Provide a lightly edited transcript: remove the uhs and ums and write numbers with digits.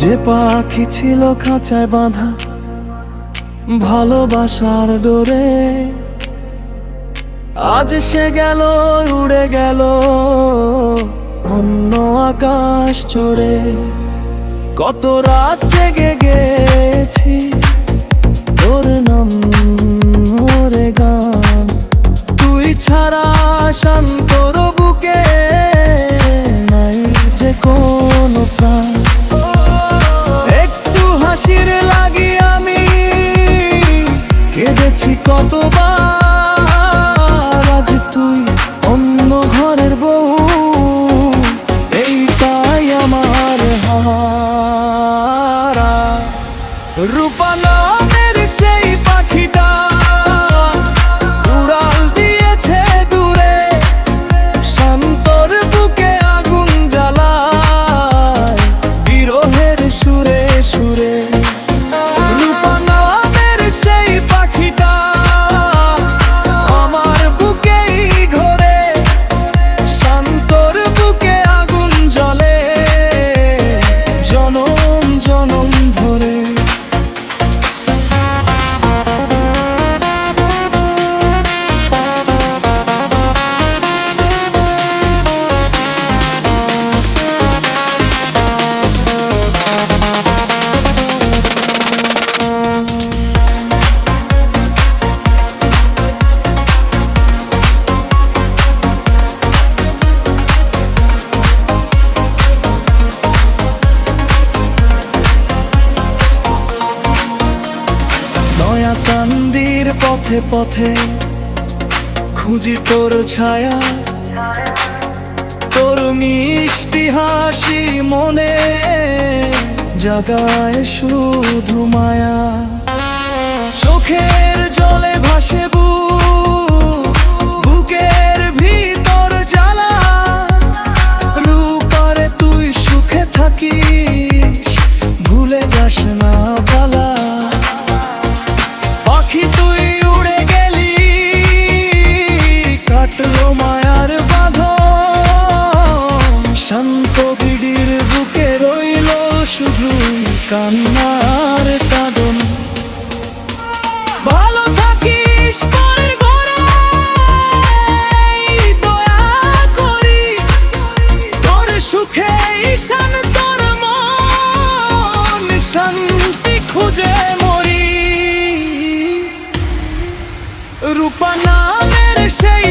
যে পাখি ছিল খাঁচায় বাঁধা ভালোবাসার ডোরে, আজ সে গেল, উড়ে গেল অন্য আকাশ চড়ে। কত রাত জেগে গেছি তোর নাম ওরে গান, তুই ছাড়া শান্তর বুকে নাই যে কোনো প্রাণ। একটু হাসির লাগি আমি কেঁদেছি কতবার, আজ তুই অন্য ঘরের বউ, এইটাই আমার হারা। রূপা নামের সেই পাখিটা উড়াল দিয়েছে দূরে, শান্তর বুকে আগুন জ্বালায় বিরহের সুরে সুরে। রূপা নামের সেই পাখিটা আমার বুকেই ঘোরে, শান্তর বুকে আগুন জ্বলে জনম জনম ধরে। কান্দির পথে পথে খুঁজি তোর ছায়া, তোর মিষ্টি হাসি মনে জাগায় শুধু মায়া। চোখের জলে ভাসে বুকের ভিতর জ্বালা, রূপারে তুই সুখে থাকিস ভুলে যাস না পালা। পাখি তুই উড়ে গেলি, কাটলো মায়ার বাঁধন, শান্ত বিড়ির বুকে রইল শুধু কান্নার কাঁদন। ভালো থাকিস পরের ঘরে দয়া করি, তোর সুখে শান্তর মন শান্তি খুঁজে মরি। রূপা নামের সেই